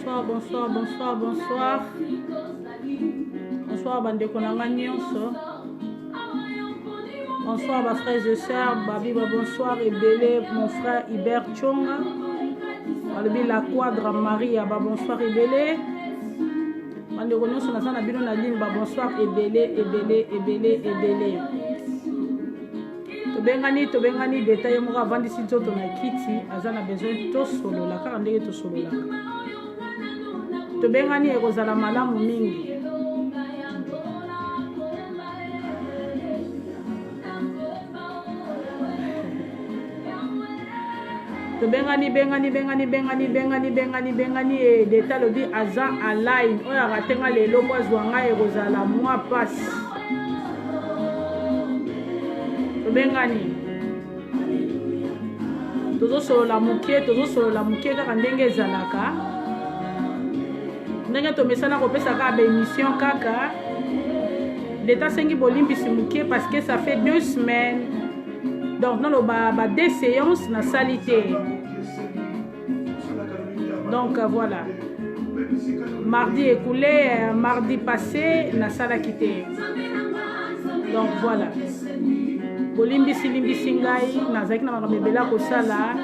Bonsoir, bonsoir, bonsoir, bonsoir. Bonsoir, bandeko nanga nyonso. Bonsoir, ma frères et sœurs. Babi, bonsoir, Ebele, mon frère Hubert Chonga. Balobi la quadra Maria, bonsoir, Ebele. Bandeko nyonso na sana bino na ligne, bonsoir, Ebele, Ebele, Ebele, Ebele. Tobengani détail moko avant d'ici nzoto na kiti azana besoin to solo la kaka ndenge to solo la tobengani ekozala malamu mingi tobengani bengani e détail lobi aza align oyo akatenga lelo kwa zwanga ekozala moi passe tobengani tozosolola mukie kaka ndenge ezalaka ndenge tomesana kopesa kaka bémission kaka leta sengi bolimbisi mukie parce que ça fait 2 semaines donc nano ba 2 séances na salité donc voilà mardi écoulé mardi passé na sala quitté donc voilà bolimbisi ngai nazaki na makambo ebele kosala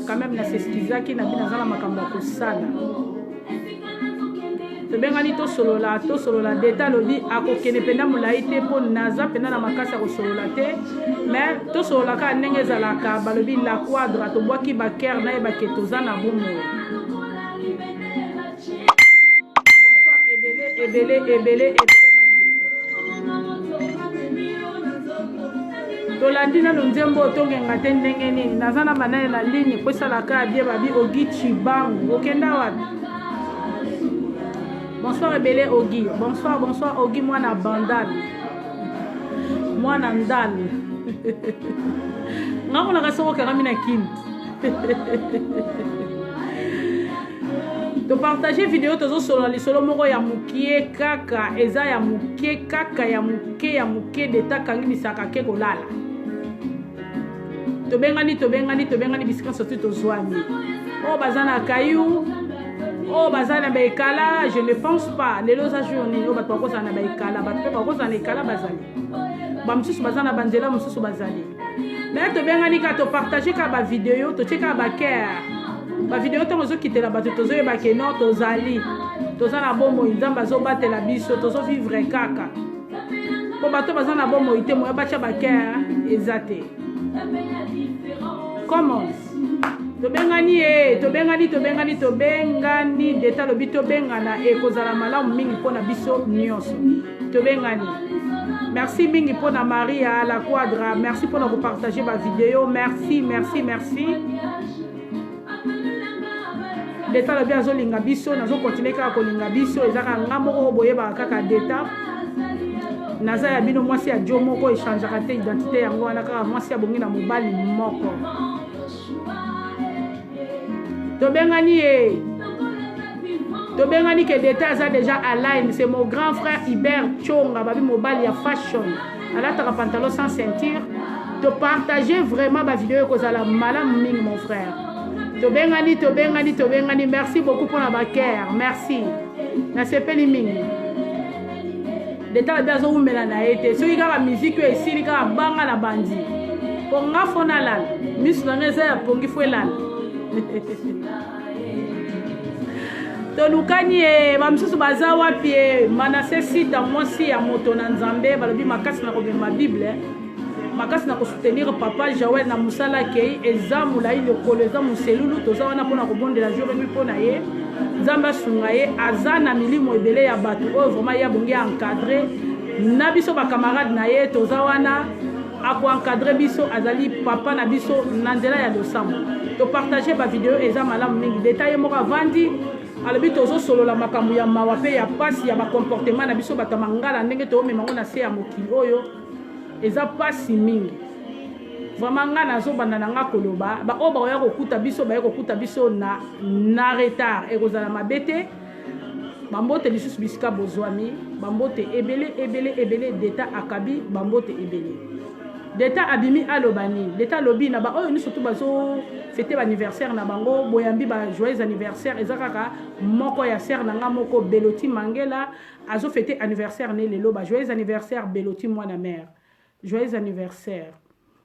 quand même naseskizaki na bino nazala makambo ya kosala tobengani tosolola deta lobi akokende mpenda molai te mpo naza mpenda na makasi ya kosolola te mais tosololaka ndenge ezalaka balobi la quadra tobwaki bakere nayebake toza na bomoi ebele tolandi nano nzembo otongenga te ndenge nini naza na banane na ligne kwesalaka bie babi Ogi Chibangu okenda wapi bonsoir ebele Ogi bonsoir Ogi mwana bandal mwana ndal ngakonaka soko kangami na kinti topartage video tozosolola lisolo moko ya mukie kaka eza ya mukie kaka ya mukie deta kangimisaka ke kolala tobengani bisika sorti tozwani oyo baza na kayu oyo baza na baekala je ne pense pas lelo za journée oyo bato bakozala na baekala bato mpe bakozala na ekala bazali bamosusu baza na banzela mosusu bazali mais tobengani ka topartage ka bavideo totie ka bakere bavideo ntango ozokitela bato tozoyebake no tozali toza na bomoi nzambe azobatela biso tozovivre kaka po bato baza na bomoi te moya batya bakere eza te comment tobengani deta lobi tobengana ekozala malamu mingi mpona biso nyonso tobengani merci mingi mpona Maria la quadra merci mpona kopartage bavideo merci deta lobi azolinga biso nazokontinue kaka kolinga biso ezaka nga moko boyebaka kaka deta naza ya bino mwasi ya jo moko echangeaka te identité yango wana kaka mwasi ya bongi na mobali moko tobengani ke deta aza déjà align c'est mon grand frère Hubert Chonga babi mobali ya fashion alataka pantalon sans ceinture topartage vraiment bavideo ekozala malamu mingi mon frère tobengani merci beaucoup mpona bakere merci nasepeli mingi deta babi azowumela na ye te soki kaka miziki oyo esili kaka banga na bandi po nga fo nalala miso nanga eza ya pongi fo elala tolukani ye bamosusu baza wapi ye manase sita mwasi ya moto na nzambe balobi makasi na kobema bible makasi na kosoutenir papa Joël na mosala kei eza molai lokolo eza moselulu toza wana mpona kobondela jour mi mpona ye nzambe asunga ye aza na milimo ebele ya bato oyo vraiment ye abongi encadre na biso bakamarade na ye toza wana akoencadre biso azali papa na biso na nzela ya losambo topartage bavideo eza malamu mingi deta ye moko avandi alobi tozosolola makambo ya mawa mpe ya pasi ya bakomportement na biso bato ya mangala ndenge toomemango na se ya mokili oyo eza pasi mingi vraiment nga nazobanda na nga koloba baoyo bakoya kokuta biso baye kokuta biso na retard ekozala mabe te bambote lisusu bisika bozwami bambote ebele deta akabi bambote ebele D'état abimi alobani, d'état lobi na ba, oh, nous surtout bazo fêter l'anniversaire na bango, boyambi ba joyeux anniversaire, ezakaka moko ya ser nanga moko Beloti Mangela, azo fêter anniversaire né lelo, ba joyeux anniversaire Beloti moi na mère, joyeux anniversaire.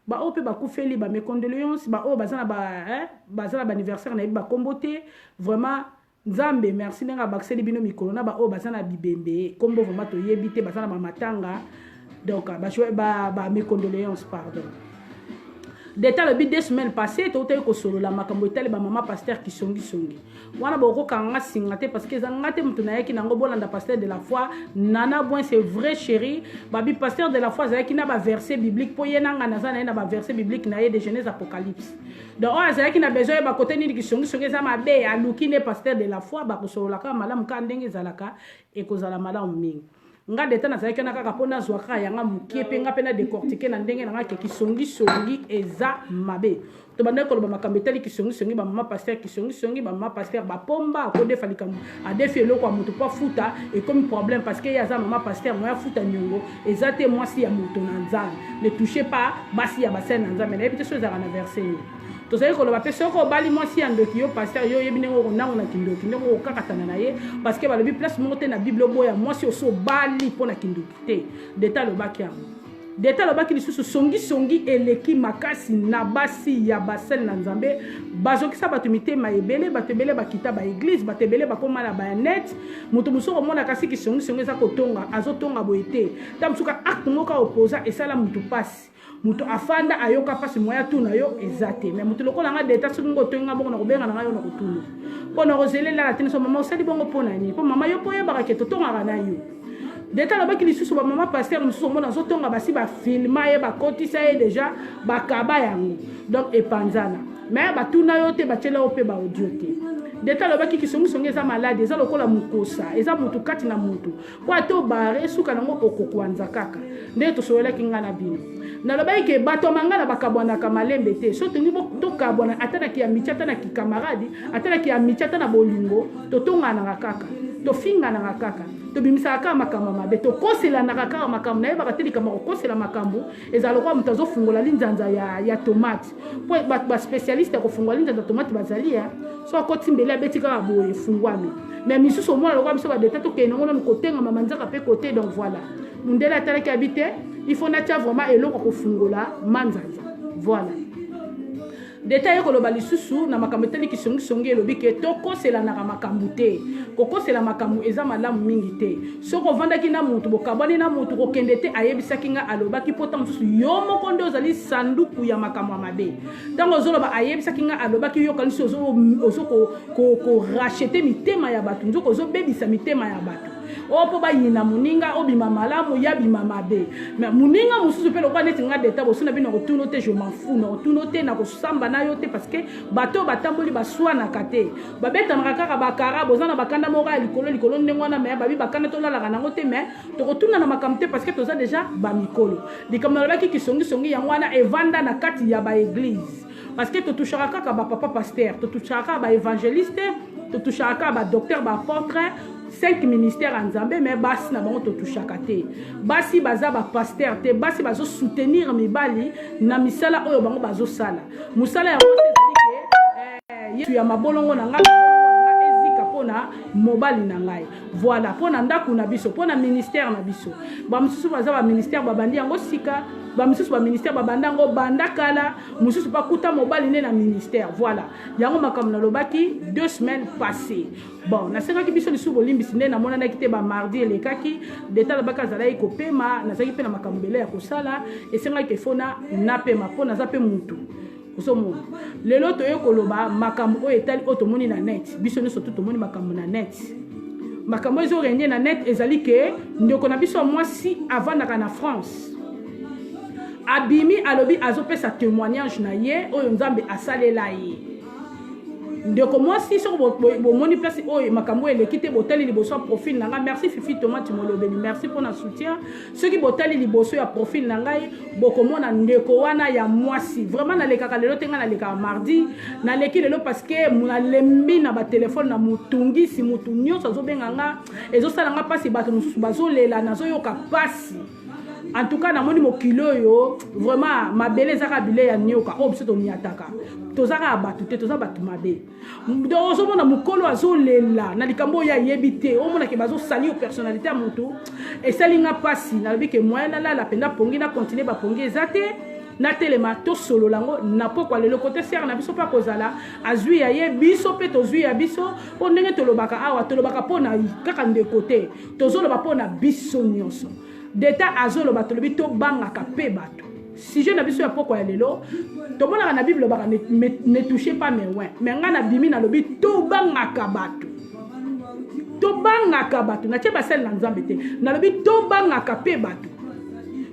Ba o pe ba koufeli ba mes condoléances, ba o bazana ba anniversaire na ba kombote, vraiment Nzambe merci nenga bakseli bino mikolo na ba o bazana bibembe, kombo vraiment to yebite bazana ba matanga. Donc, mes condoléances, pardon. D'état le but 2 semaines passées, tu as solo la makambo tali ba maman pasteur qui songi. Wana boko kanga singate parce que zangate mutuna yaki nango bolanda pasteur de la foi nana bon c'est vrai chéri, babi pasteur de la foi zaki na ba verset biblique po yenanga nazana na ba verset biblique na ye de Genèse Apocalypse. Donc on zaki na besoin ba côté ni qui songi za mabe aluki ne pasteur de la foi ba ko solo la ka malamu ka ndenge zalaka e ko zala malamu mingi. Nga deta na zaki na kaka pona zwaka yanga mukie pe nga pena décortiquer na ndenge na ki songi eza mabe to banda ko ba makambetali ki songi ba mama pasteur ki songi ba mama pasteur ba pomba ko defa likamu a defi lo kwa mutu pa futa et comme problème parce que ya za mama pasteur moi futa nyongo ezate moi si ya mutu na nzana ne touchez pas basi ya basen na nzana mais ebite so za na verset to sai ko ba peso ko bali moi si andoki yo pasteur yo yebi ngo nango na kindoki ngo kakatana na ye parce que ba le place monte na bible boya moi si so bali pona kindoki te deta lo bakia deta lo baki lisusu songi eleki makasi na basi ya basel na nzambe bazoki sa bato mitema ebele bato ebele bakita ba église bato ebele bakoma na ba net mutu musoko mona kasi ki songi za kotonga azotonga boete ta musuka acte ngoka opposa esala mutu pasi mutu afanda ayoka pasi moya tuna yo ezate mais mutu lokola nga deta soki ngo tonga bongo na kobenga na yo na kotulu pona rozelela la tene so mama osali bongo pona ni po mama yo po ya baka keto tonga na yo deta la baki lisusu ba mama pasteur mususu mona zo tonga basi ba filma ye ba kotisa ye déjà ba kaba yango donc epanzana mais ba tuna yo te ba chela ope ba audio te deta lo baki kisongi eza malade eza lokola mukosa eza mutu kati na mutu po ato bare suka nango okokwanza kaka nde to soyela kinga na bino na lo baki ke bato mangala bakabwana ka malembe te so tungi bo to kabwana atana ki ya michata na ki camarade atana ki ya michata na bolingo to tonga na kaka to finga na kaka to bimisa ka makambo mabe to kosela na kaka makambo na yeba kateli kama kosela makambo eza lokwa mutazo fungola linzanza ya tomate po ba specialiste ko fungola linzanza tomate bazalia so akoti mbele abetika ka boye fungwami mais misusu mona lokwa biso ba deta to kenongo na kotenga mamanzaka pe côté donc voilà mundela atala ki habite il faut na tia vraiment eloko ko fungola manzanza voilà détail ko loba lisusu na makambo teli kisongi elobi ke tokosela na makambo te kokosela makambo eza malamu mingi te soko vandaki na mutu bokabani na mutu kokende te ayebisaki nga alobaki pota mususu yo moko nde ozali sanduku ya makambo ya mabe ntango ozoloba ayebisaki nga alobaki yo kanisi ozo ko rachete mitema ya bato nzoko ozobebisa mitema ya bato opo ba yina muninga obima malamu ya bima mabe mais muninga mususu pe lokwa neti nga deta bosuna bino ko tuno te je m'en fous na tuno te na ko samba na yo te parce que bato batamboli baswa na kate babeta makaka bakara bozana bakanda mora likolo ndengwana mais babi bakanda to lala nango te mais to ko tuna na makamte parce que toza déjà ba mikolo likamala baki kisongi yangwana evanda na kati ya ba église parce que to touchera kaka ba papa pasteur to touchera ba évangéliste to touchera ba docteur ba apôtre 5 ministères en Zambie mais basi na bango to touchaka te basi baza ba pasteur te basi bazo soutenir mibali na misala oyo bango bazo sala musala ya ngose yesu ya mabolongo na nga ezika pona mobali na ngai voilà pona ndaku na biso pona ministère na biso ba mususu baza ba ministère babandi yango sika ba mususu ba ministère babandango bandakala mususu pa kuta mobali ne na ministère voilà yango makambo na lobaki 2 semaines passées bon na sengaki biso lisu bolimbisi nde na mona na kite ba mardi elekaki deta la baka zala iko pema na saki pe na makambo bele ya kosala esengaki fona na pema pona za pe mutu osomona lelo toyo koloba makambo o etali otomoni na net biso ne surtout tomoni makambo na net makambo ezo renie na net ezali ke ndeko na biso mwasi avandaka na France abimi alobi azopesa témoignage na ye oyo nzambe asalela ye ndeko mwasi soko bomoni place oyo makambo eleki te botali liboso profil na ngai merci Fifi Tomate molobeli merci pour na soutien soki botali liboso ya profil na ngai bokomona ndeko wana ya mwasi vraiment nalekaka lelo te nga nalekaka mardi naleki lelo parce que nalembi na ba téléphone na mutungisi mutu nyonso azobenga nga ezosala nga pasi bato mosusu bazolela nazoyoka pasi En tout cas, namoni mokilo yo vraiment mabele zaka bile ya nyoka o biso to miataka. Tozaka abatu te toza batu mabe. Donc ozo mona mukolo azo lela na likambo ya yebite o mona ke bazo sali o personnalité ya mutu et salinga pasi na lobi ke moyen la penda pongi na continuer ba pongi ezate na telema to solo lango na pokwa le côté ser na biso pa kozala azui ya ye biso pe tozui ya biso po ndenge tolobaka awa tolobaka pona kaka nde côté tozoloba pona biso nyonso d'état azoloba tolobi to bangaka pe bato si je na biso ya pokwa ya lelo to mona na bible baka ne touchez pas mes oins mais nga na bimi na lobi to bangaka bato na tie basel na nzambe te na lobi to bangaka pe bato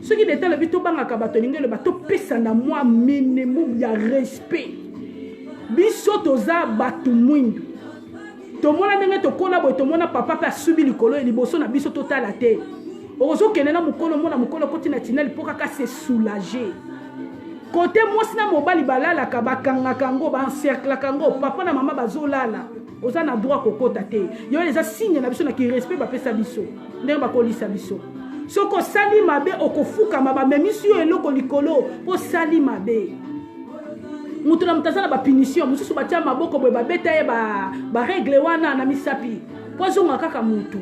ce qui d'état lobi to bangaka bato ninge le bato pesa na moi minimum ya respect biso toza bato mwindu to mona ndenge to kola boy to mona papa pa subi likolo liboso na biso totala te ozo kenena mukolo mona mukolo koti na tinel pour kaka se soulager côté mwasi na mobali balala ka bakanga kango ba encercle kango papa na mama bazolala oza na droit kokota te yo les signe na biso na ki respect ba pesa biso ndenge bakolisa biso soko sali mabe okofuka maba memisi yo eloko likolo po sali mabe mutu na mutazana ba punition mususu batia maboko boye babeta ye ba règle wana na misapi po zonga kaka mutu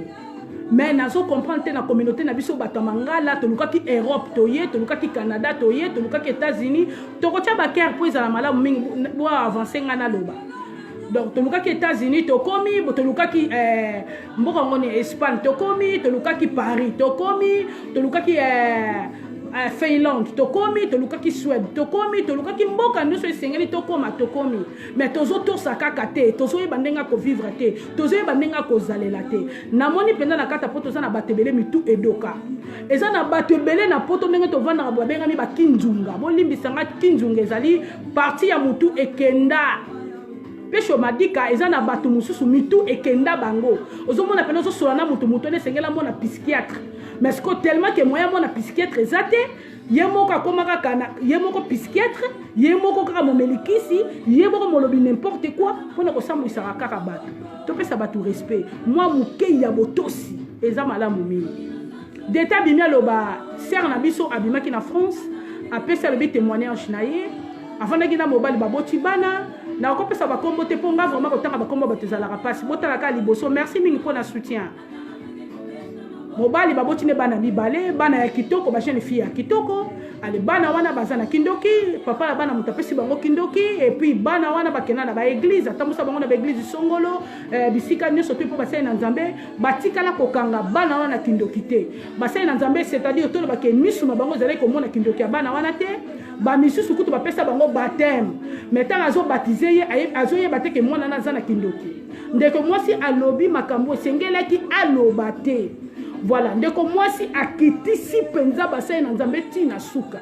mais nazo comprendre na communauté na biso bato mangala tolukaki Europe toye tolukaki Canada toye tolukaki États-Unis tokotia ba ker po ezala malamu mingi bo avancer ngana loba donc tolukaki États-Unis tokomi tolukaki mboka ngoni Espagne tokomi tolukaki Paris tokomi tolukaki Finlande tokomi tolukaki Suède tokomi tolukaki mboka nyonso esengeli tokoma tokomi mais tozo tosaka kate tozo yeba ndenga ko vivre te tozo yeba ndenga ko zalela te namoni penda na kata poto za na batebele mitu edoka eza na batebele na poto ndenge tovanda ba benga mi ba kinzunga bolimbisanga kinzunga ezali parti ya mutu ekenda pesho madika eza na batu mususu mitu ekenda bango ozomona pena ozosola na mutu ne sengela mona psychiatre mais ko tellement que moyen mona psychiatre ezate ye moko akomaka kana ye moko psychiatre ye moko kaka momelikisi ye moko molobi n'importe quoi pona kosambwisaka kaka batu topesa batu respect moi mokei ya botosi eza malamu mingi d'état bimia loba ser na biso abimaki na France apesa lobi témoignage na ye afandaki na mobali baboti bana na kopesa bakombo te ponga vraiment kotanga bakombo batezalaka pasi botalaka liboso merci mingi pona soutien mobali baboti ne bana mibale bana ya kitoko ba jeune fille ya kitoko ale bana wana bazana kindoki papa na bana mutapesi bango kindoki et puis bana wana bakena na ba église atambusa bango na ba église songolo bisika nyoso pe po basai na nzambe batikala kokanga bana wana kindoki te basai na nzambe c'est-à-dire to ba ke misu na bango zalai ko mona kindoki ya bana wana te ba misusu kutu bapesa bango baptême mais tant azo baptiser ye azo ye bateke mwana na zana kindoki ndeko mwasi alobi makambo sengelaki aloba te voilà ndeko mwasi akitisi penza basai na nzambe tina suka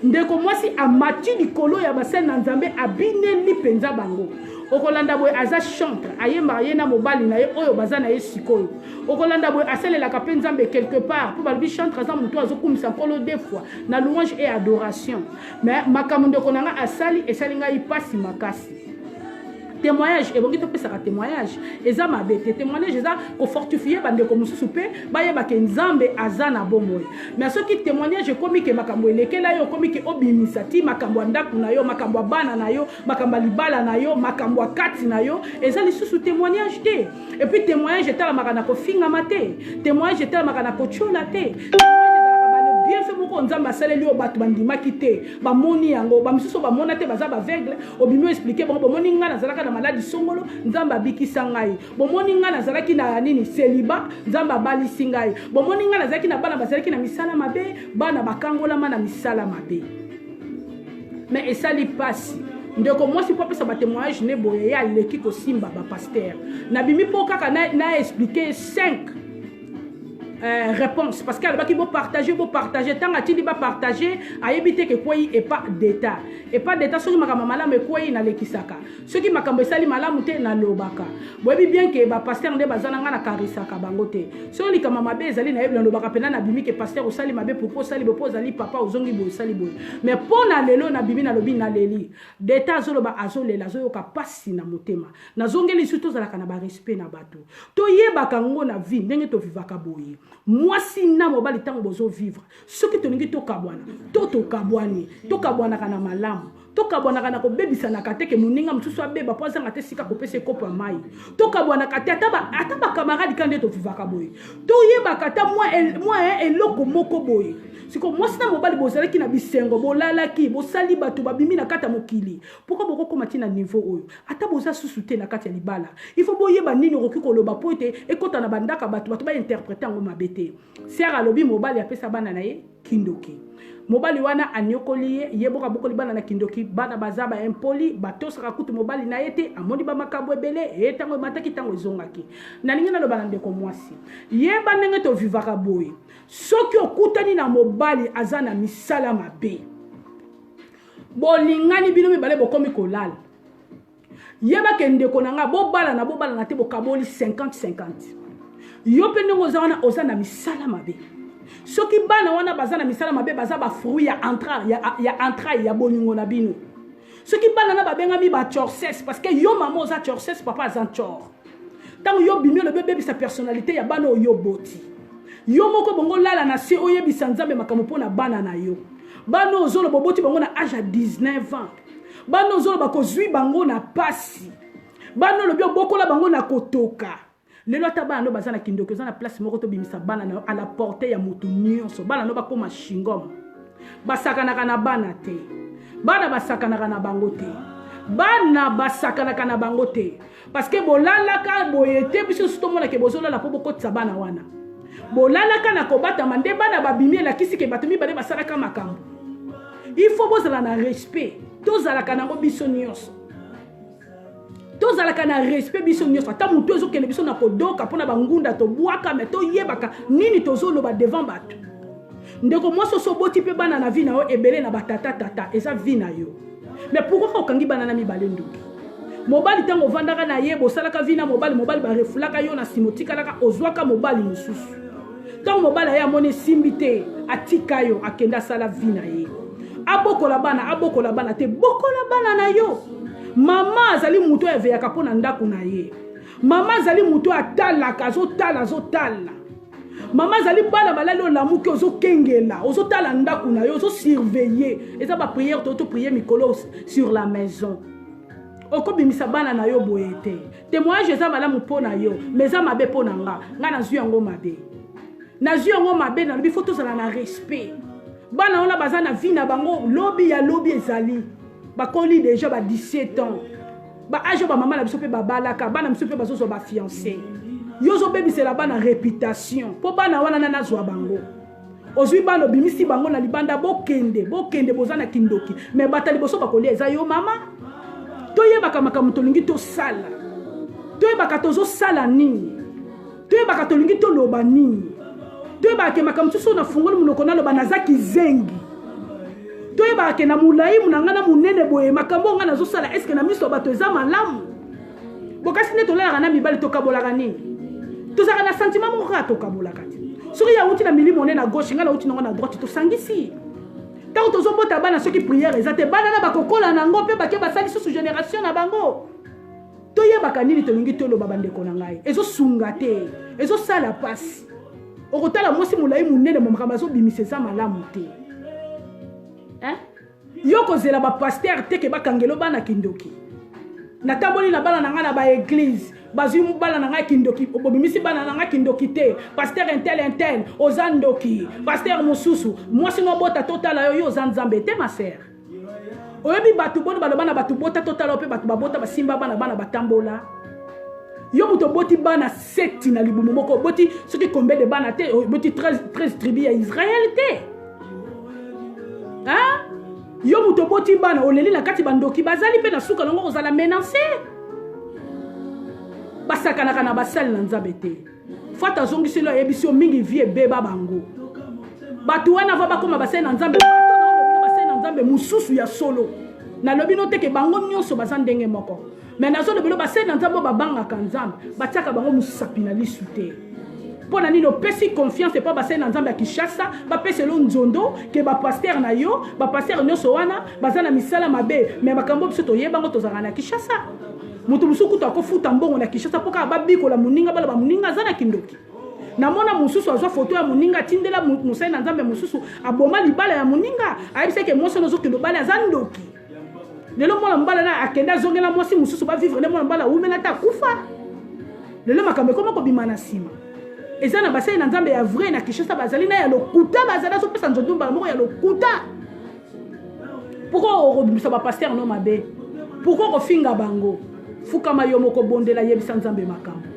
ndeko mwasi amati likolo ya basai na nzambe abineli penza bango okolanda boye aza chantre ayemba ye na mobali na ye oyo baza na ye sikoyo okolanda boye asalelaka pe nzambe quelque part po balobi chantre aza motu azokumisa nkolo deux fois na louange et adoration mais makambo ndeko na nga asali esali ngai pasi makasi témoignage et bon qui te pesa témoignage eza mabete témoignage eza ko fortifier bande ko mususu pe baye ba ke nzambe azana bomboy mais ce qui témoignage komi ke makambo elekela yo komi ke obimisati makambo ndaku na yo makambo bana na yo makambo libala na yo makambo kati na yo eza lisusu témoignage te et puis témoignage etala makana ko finga mate témoignage etala makana ko chola te bien fait moko nzamba saleli o batu bandimaki te ba moni yango ba misuso ba mona te baza ba aveugle obimi expliquer bon moni nga nazalaka na maladie songolo nzamba bikisa ngai bon moni nga nazalaki na nini celibat nzamba balisi ngai bon moni nga nazalaki na bana bazalaki na misala mabe bana bakangola na misala mabe mais esali pasi ndeko mwasi po pesa ba témoignage ne boye ya leki ko simba ba pasteur na bimi po kaka na expliquer 5 réponse parce qu'elle va qui vont partager tant que tu vas partager à éviter que quoi et pas d'état ceux qui m'a malade mais quoi na lekisaka ceux qui m'a kambe sali malamu te na lobaka boyebi bien que ba pasteur nde bazana nga na karisaka bangote ceux li kama mabe ezali na yebla lobaka pena na bimi que pasteur osali mabe pour sali bo sali papa ozongi bo sali bo mais pour na lelo na bimi na lobi na leli d'état zoloba azolela zoyoka pasi na motema na zongeli surtout zalaka na ba respect na bato to yebaka ngo na vie ndenge to vivaka boye Moi si na mobali tango bozo vivre ce que toningi to kabwana to kabwana kana malamu to kabwana kana ko bebisa na kateke muninga mtusu abeba poza ngate sika ko pese kopo mai to kabwana kate ataba camarade kande to vivaka boy to yeba kata moi eloko moko boy siko moi si na mobali bozala ki na bisengo bolala ki bosali batu babimi na kata mokili pourquoi boko komati na niveau oyo ata boza susute na kati ya libala il faut boyeba nini roki ko loba pote ekota na bandaka batu ba interpréter ngo mabete sera lobi mobali apesa bana na ye kindoki mobali wana anyokoli ye boka bokoli bana na kindoki bana bazaba impoli batosaka kutu mobali na yete amoni ba makabo ebele etango mataki tango ezongaki na ninga na lobana ndeko mwasi ye banenge to vivaka boy soki okutani na mobali azana misala mabe bolingani bino mibale bokomi kolala yeba ke ndeko nanga bobala na te bokaboli 50-50 yo pe ndenge ozana misala mabe soki bana wana bazana misala mabe baza ba fruit ya entraille ya bolingo na bino soki bana na babengami ba chorses parce que yo mama oza chorses papa aza chor tango yo bimio le bébé sa personnalité ya bana yo boti yo moko bongo lala na se oyebisa nzambe makambo pona bana na yo bana ozolo boboti bango na âge à 19 ans bana ozolo bakozwi bango na pasi bana lo bio bokola bango na kotoka lelo ta bana no bazana kindoko za na place moko to bimisa bana na à la portée ya mutu nyonso bana no bakoma shingom basakana kana bana te bana basakana kana bango te bana basakana kana bango te parce que bolala ka boyete biso sutomona ke bozola la po bokotsa bana wana bolala kana kobata mande bana babimi la kisike batumi bale basala ka makambo il faut bozala na respect tozala kana ngo biso nyonso tozala kana respect biso nyonso ata mutu ezo kene biso na kodoka pona bangunda to bwaka me to yebaka nini tozolo ba devant bato ndeko moso so boti pe bana na vie na yo ebele na batata tata eza vie na yo mais pourquoi okangi bana na mibale nduki mobali tango vandaka na yebo salaka vie na mobali ba refulaka yo na simotika laka ozwaka mobali mususu tango mobali ya mone simbite atika yo akenda sala vie na ye abokola bana te bokola bana na yo mama azali muto eveyaka pona ndako na ye mama azali muto atalaka azotala mama azali bana balali olamuki ozokengela ozotala ndako na yo ozosurveiller eza ba prière to prier mikolo sur la maison okobimisa bana na yo boye te témoignage eza malamu pona yo mais eza mabe pona nga nazwi yango mabe na lobi faut tozala na respect bana ona baza na vie na bango lobi ezali bakoli déjà ba 17 ans ba âge ba mama na biso pe babalaka bana biso pe bazozo ba fiancé yozo bebisela bana réputation po bana wana na nazwa bango ozwi bana bimisi bango na libanda bokende bozana kindoki mais batali boso bakoli eza yo mama toyebaka makambo tolingi tosala toyebaka tozosala nini toyebaka tolingi toloba nini toyebaka makambo tuso na fungoli munoko na loba nazaki zengi toyebaka na mulai munanga na munene boye makambo nga nazosala est-ce que na miso bato eza malamu bokasi ne tolala na mibali tokabolaka nini tozaka na sentiment moko tokabolaka te soki ya uti na milimo ne na gauche nga na uti na droite tosangisi tango tozobota bana soki prière eza te bana na bakokola nango mpe bake basali susu génération na bango toyebaka nini tolingi toloba bandeko na ngai ezosunga te ezosala pasi okotala mwasi mulai munene makambo azobimisa eza malamu te yo kozela ba pasteur te ke bakangelo bana kindoki natamboli na bana nanga na ba église bazwi bana nanga kindoki obimisi bana nanga kindoki te pasteur intel ozandoki pasteur mususu mwasi no bota totala yo ozanzambe te ma sœur oyebi batu bona balobana batu bota totala pe batu babota basimba bana batambola yo muto boti bana 7 na libumu moko boti soki combien de bana te boti 13 tribus ya Israël te yo muto boti bana oleli na kati bandoki bazali pe na suka longo ozala menacer basakana na basali na nzambe te fata zongiselo yebisio mingi vie beba bango batu wana va bakoma basali na nzambe basali na nzambe mususu ya solo na lobi no teke bango nyonso bazandenge moko mais nazo lobelo basali na nzambe babanga nzambe batiaka bango musapi na lisu te pona nino pesi confiance pas basé na nzambe ya Kinshasa ba peselo nzondo ke ba pasteur na yo ba pasteur nyonso wana bazana misala mabe mais makambo biso to yeba ngo tozanga na Kinshasa mutu musuku to akofuta mbongo na Kinshasa poka babikola muninga bala ba muninga zana kindoki namona mususu azwa photo ya moninga tindela musai na nzambe mususu aboma libala ya moninga ayebisa ke mwasi nozo kendo bala aza ndoki lelo mwana mbala na akenda zongela mwasi mususu ba vivre le mwana mbala umela ta kufa lelo makambe koma ko bimana sima eza na basai na nzambe ya vrai na Kinshasa bazali na ya lokuta bazala so pesa nzondumba moko ya lokuta. Pourquoi on rebisa ba pasteur no mabe? Pourquoi on finga bango? Fukama yo moko bondela yebisa nzambe makambo.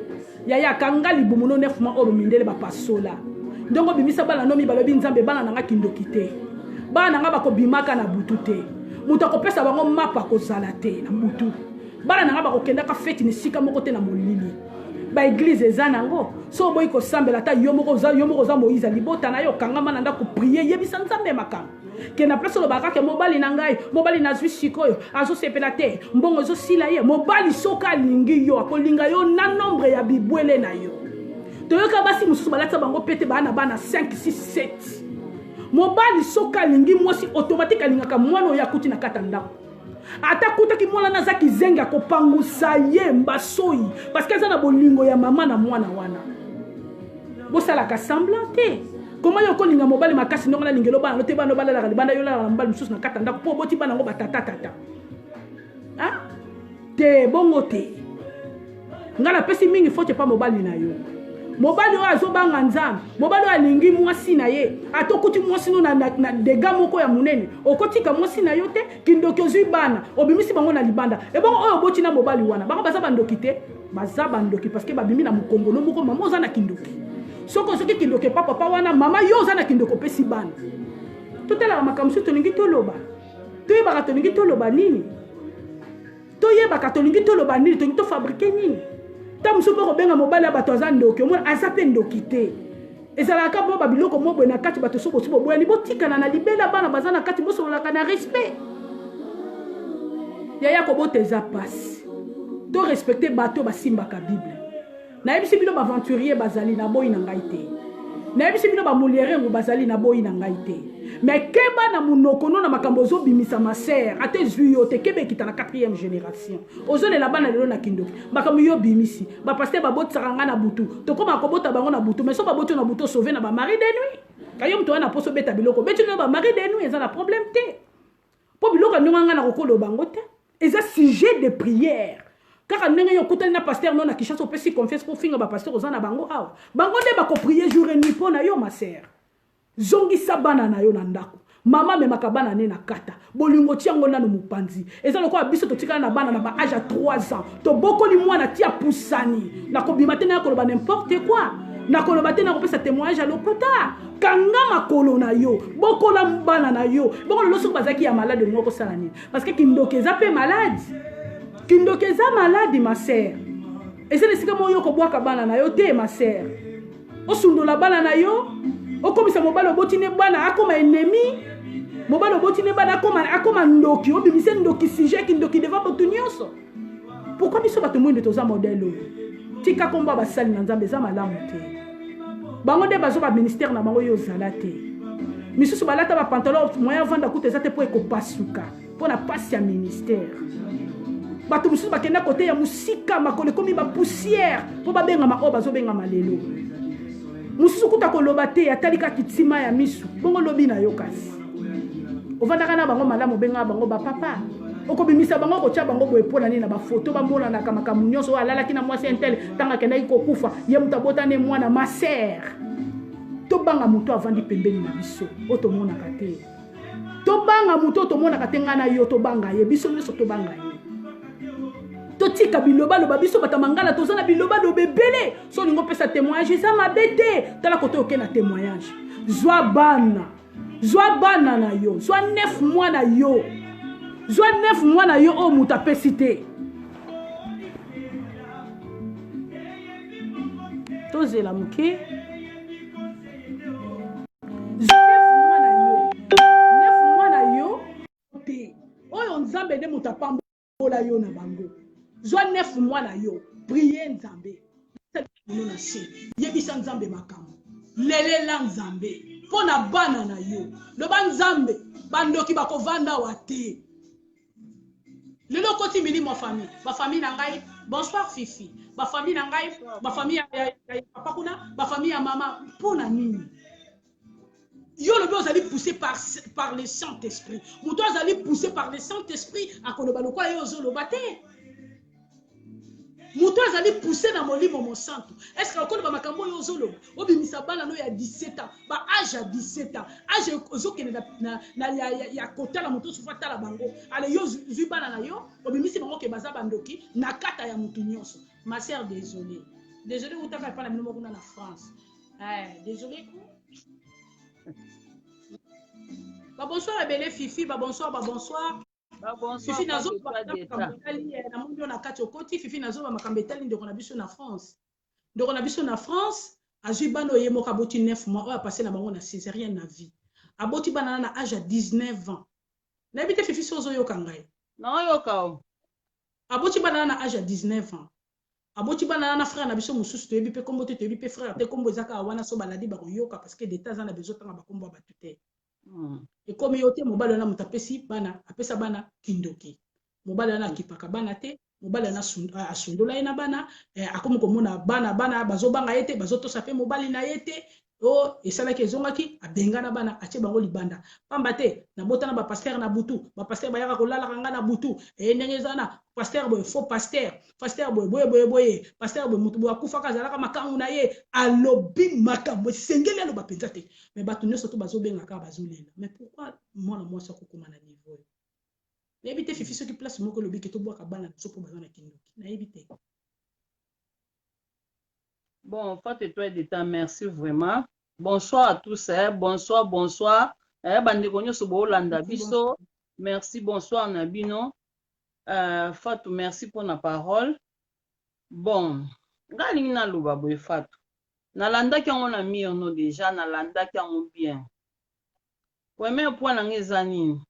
Yaya kanga libumuno 9 mois obo mindele ba pasola. Ndongo bimisa bala nomi balobi nzambe bana nanga kindokite. Bana nanga bako bimaka na butu te. Mutu akopesa bango mapa kozala te na butu. Bana nanga bako kenda ka fete ni sika moko te na molili. Ba église ezanango so boy ko sambela ta yo moko za Moïse libota na yo kanga mananda ko prier yebisa nzambe makambo. Que na place lo bakake mobali na ngai mobali na zwi sikoyo azo sepela te mbongo zo sila ye mobali soka lingi yo akolinga yo na nombre ya bibwele na yo toyoka basi mususu balata bango pete bana 5 6 7 mobali soka lingi mwasi automatique alingaka mwana ya kuti na kata ndako ata kuta ki mwana na zaki zenga ko pangusa ye mbasoi parce que za na bolingo ya mama na mwana wana bosala ka semblant te. Comment yoko linga mobali makasi ndonga na lingelo bana lote bana bala la banda yola la mbali mususu na kata ndako po boti bana ngo batata tata ah te bongo te ngala pesi mingi fote pa mobali na yo mobali wa zo banga nzambe mobali wa lingi mwasi na ye atokuti mwasi no na dega moko ya munene okotika mwasi na yo te kindoki zui bana obimisi bango na libanda e bongo oyo boti na mobali wana bango baza bandoki te baza bandoki parce que babimi na mukongo no moko mama oza na kindoki soko soki kindoke papa wana mama yo za na kindoko pesi bana totala makamsu tolingi toloba toyeba tolingi toloba nini toyeba tolingi toloba nini tolingi to fabriquer nini tamuso ko benga mobali bato za ndoki omona azape ndoki te ezala ka bo babiloko mobo na kati bato soko sibo boya libotika na libela bana bazana kati boso la kana respect yaya ko boteza passe to respecter bato basimba ka bible na yebisi bino aventurier bazali na boyi na ngai te na yebisi bino bamuliere ngo bazali na boyi na ngai te mais keba na munoko no na makambo zo bimisa ma sœur ate zuyo te kebe kita na 4e génération ozole la bana lelo na kindoki makambo yo bimisi ba pasteur ba botsaka nga na butu to koma ko bota bango na butu mais so ba boto na butu sauver na ba mari de nuit kayo mto na poso beta biloko betu na ba mari de nuit eza na problème te po biloko ndonga nga na kokolo bango te eza sujet de prière. Car ndenge yo kutani na pasteur non na Kinshasa opesi confiance pour finga ba pasteur ozana bango awa bango de ba ko prier jour et nuit pona yo ma sœur zongi sabana na yo na ndako mama me makabana ne na kata bolingo tiango na no mupanzi eza lokwa biso to tikana na bana na ba âge à 3 ans to bokoli mwana tia pusani na ko bimate na ko ba n'importe quoi na ko ba te na ko pesa témoignage à l'okota kanga makolo na yo bokola mbana na yo bokolo loso bazaki ya malade ngoko sala nini parce que kindokeza pe malade kindokeza malade ma sœur et c'est le sika mo yo ko bwaka bana na yo te ma sœur osundola bana na yo okomisa mobalo botine bana akoma ennemi mobalo botine bana akoma ndoki obimise ndoki sujet kindoki devant botu nyonso pourquoi biso bato mwinde toza modèle tika komba basali na nzambe za malamu te bango de bazo ba ministère na bango yo zala te misusu balata ba pantalon moyen vanda kuteza te po ekopasuka po na passe ya ministère bato mususu bakenda kote ya musika makole komi ba poussière po babenga ma oba zo benga malelo mususu kuta koloba te atalika kitima ya misu bongo lobi na yo kasi ovanda kana bango malamu benga bango ba papa okobimisa bango ko tia bango boye pona ni na ba photo ba mona na kama kamunyoso alala kina mwasi intel tanga kenda iko kufa ye mutabota ne mwana ma sœur to banga muto avandi pembeni na biso oto mona kate to banga muto to mona katenga na yo to banga ye biso nyoso to banga ye totika biloba loba biso batamangala tozana biloba do bebele so ningo pesa témoignage ça mabete tala kote oke na témoignage zwa bana na yo zwa 9 mois na yo zwa 9 mois na yo o muta pesite tozela muke 9 mois na yo te oyo nzambe de muta pambola yo na bango zwa 9 mois na yo prier nzambe na se yebisa nzambe makambo lelela nzambe pona bana na yo loba nzambe bandoki bakovanda wate lelo koti milimo famille ba famille na ngai bonsoir fifi ba famille na ngai ba famille ya papa kuna ba famille ya mama pona nini yo le bien allez poussé par le Saint-Esprit moto allez poussé par le Saint-Esprit akoloba lokwa yo zo lobate moto allez poussé na molimo mo santo est-ce que akoloba makambo yo zo lo obimisa bana no ya 17 ans ba âge à 17 ans âge ozokene na ya kota la moto sofa tala bango ale yo zu bana na yo obimisi bango ke baza bandoki na kata ya mutu nyonso ma sœur désolé utaka pa na mino kuna na France désolé bonsoir ebele Fifi bonsoir bonsoir Fifi nazo na mundo na kati okoti Fifi nazo ba makambo etali ndeko na biso na France ndeko na biso na France azui bano ye moka boti 9 mois oya passé na bango na césarienne na vie aboti bana na âge à 19 ans na ebite Fifi sozo yoka ngai na yoka aboti bana na âge à 19 ans aboti bana na frère na biso mususu toyebi pe kombo te toyebi pe frère te kombo ezaka wana so baladi ba koyoka parce que d'état za na besoin tanga ba kombo ba tuté et comme yote mobali na mutapesi bana apesa bana kindoki mobali na kipaka bana te mobali na asundola ina bana akomo komona bana bazobanga yete bazotosa pe mobali na yete o esalaki ezongaki abengana bana atie bango libanda pamba te na botana ba pasteur na butu ba pasteur bayaka kolala kanga na butu ndenge zana pasteur boy faux pasteur boy pasteur boy mutu akufa kazalaka makangu na ye alobi makambo sengeli alo bapenza te mais batu nyonso to bazobenga ka bazolela mais pourquoi mwana mwasi akokoma na niveau na ebite Fifi soki place moko lobi ke to bwaka bana so po bazana kindoki na ebite. Bon, Fatou toi d'état, merci vraiment. Bonsoir à tous, bonsoir. Bandeko nyoso bo Landa biso. Merci, bonsoir Nabino. Fatou, merci pour la parole. Bon, galingi na luba boy Fatou. Nalanda ki on a mis no déjà, nalanda ki on bien. Premier point na ngezani.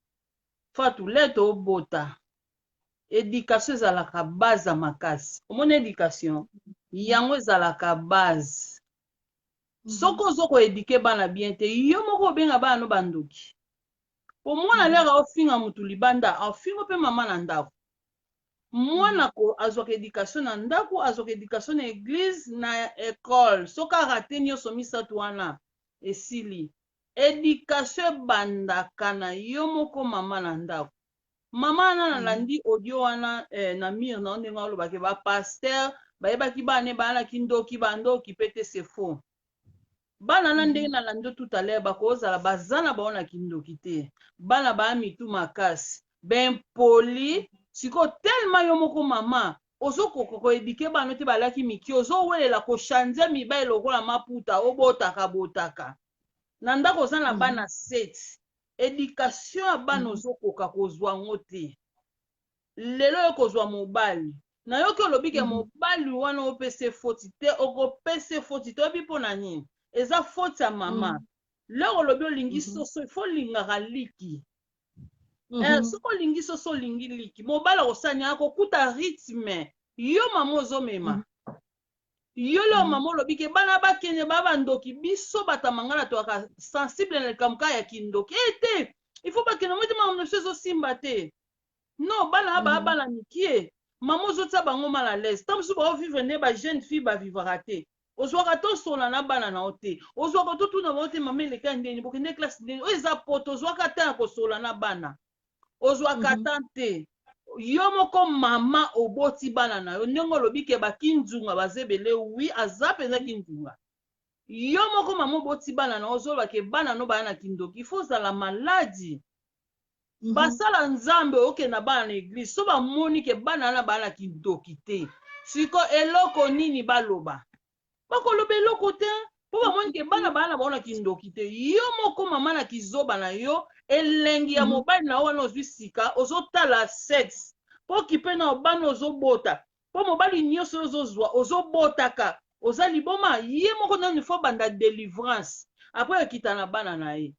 Fatou, leto bota. Éducation ezalaka base makasi. Omona éducation yango ezalaka base. Soko zoko éduquer bana bien te yo moko benga bana no bandoki. Po mwana lera ofinga mutu libanda, ofinga pe mama na ndako. Mwana ko azwaka éducation na ndako, azwaka éducation na église na école. Soka raté nyonso misatu wana esili. Éducation bandaka na yo moko mama na ndako. Mama na landi audio wana na mire na ndenge alobaki ba pasteur bayebaki bana bana kindoki bandoki pete c'est faux. Bana na ndenge na landi tout à l'heure bakozala bazana baona kindoki te. Bana ba mitu makasi. Ben poli siko tellement yo moko mama ozokoko ko éduquer bana te balaki miki ozowelela ko changer mibai lokola maputa obotaka botaka. Na ndako za na bana 7. Éducation à bana ozokoka kozwa ngote. Lelo yo kozwa mobali. Na yo ke lobike mobali wana opese foti te okopese foti te obi pona nini. Eza foti ya mama. Lelo lobi olingi soso ifo lingaka liki. Soko lingi soso lingi liki. Mobali osani akokuta rythme. Yo mama ozomema. Yo le mama lobike bana bakene baba ndoki biso batamangala to aka sensible na kamka ya kindoki ete il faut bakene mo te mama so simba te non bana bana mikie mama zotsa bango mal à l'aise tant so ba vivre ne ba jeune fille ba vivre te ozwaka to sona na bana na ote ozwaka to tuna bote mama le kandeni bokene classe ndeni oza poto ozwaka ta ko sola na bana ozwaka tante yo moko mama oboti bana na yo ndenge lobike bakinzunga bazebele wi azapenza kinzunga yo moko mama oboti bana na ozoloba ke bana no bana kindoki faut la maladie basala nzambe oke na bana na église so ba moni ke bana na bana kindoki te siko eloko nini baloba bakoloba eloko te po ba moni ke bana bona kindoki te yo moko mama na kizoba na yo elengi ya mobali na wana ozwi sika ozotala sexe po kipe na obana ozobota po mobali nyonso ozozwa ozobotaka oza liboma ye moko nani fo banda délivrance après ekita na bana na ye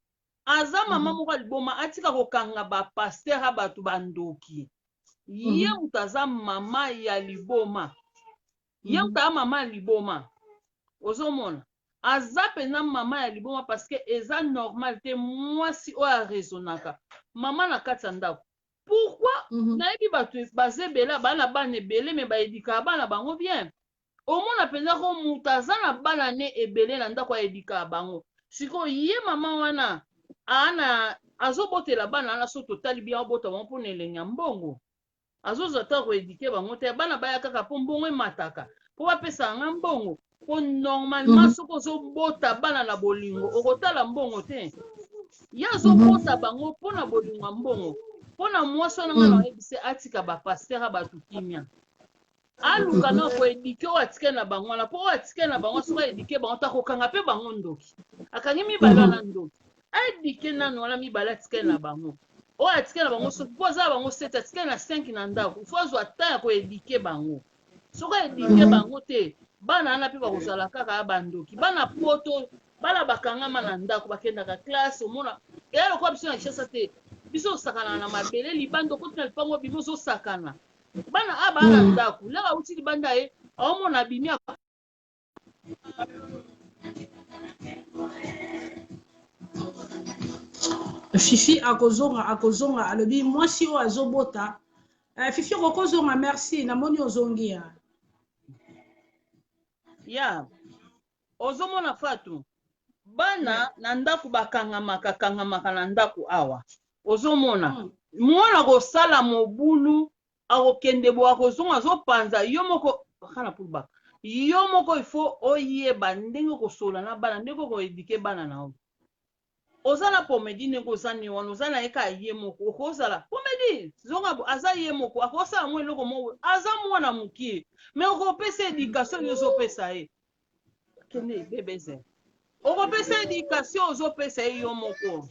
aza mama moko liboma atika kokanga ba pasteur abatu bandoki ye utaza mama ya liboma ye utaza mama ya liboma ozomona aza pena mama ya liboma parce que eza normal te mwasi oyo raisonnaka mama na kati ya ndako pourquoi nayebi bato bazebela bana bana ebele me baedika bana bango bien omona penza ko mutu aza na bana ne ebele na ndako edika bango siko ye mama wana ana azobotela bana na so totali bien obota bango mpona elenga mbongo azozwa ta koedike bango te bana baya kaka mpo mbongo emataka mpo bapesa nga mbongo mpo normalement soki ozobota bana na bolingo okotala mbongo te ye azobota bango mpona bolingo ya mbongo mpona mwasi wana nga na oyebise atika bapastera bato kimia aluka na koedike oyo atike na bango wana mpo oyo atike na bango soki aedike bango ta kokanga mpe bango ndoki akangi mibale wana ndoki aedike nano wana mibale atike na bango oyo atike na bango soki mpo aza bango 7 atike na 5 na ndako fo azwa ta ya koedike bango soki aedike bango te bana wana mpe bakozala kaka ya bandoki bana poto bana bakangama na ndako bakendaka klase omona eya lokola biso na kishasa te biso osakana na mabele libanda okoti na lipango bimi ozosakana bana abana ndako leka uti libanda ye aomona bimi Fifi akozonga alobi mwasi oyo azobota Fifi okozonga merci namoni ozongia ya ozomona Fatu bana na ndako bakangamaka na ndako awa ozomona mwana kosala mobulu akokende bo akozonga azopanza yo moko kana pulba yo moko ifo oyeba ndenge kosola na bana ndenge koedike bana na o ozala pomedi ndenge ozani wana ozala eka ye moko okozala pomedi zonga aza ye moko akosala mo eloko mo aza mwana mokie mais okopesa éducation yozopesa ye kende bebeze okopesa éducation ozopesa ye yo moko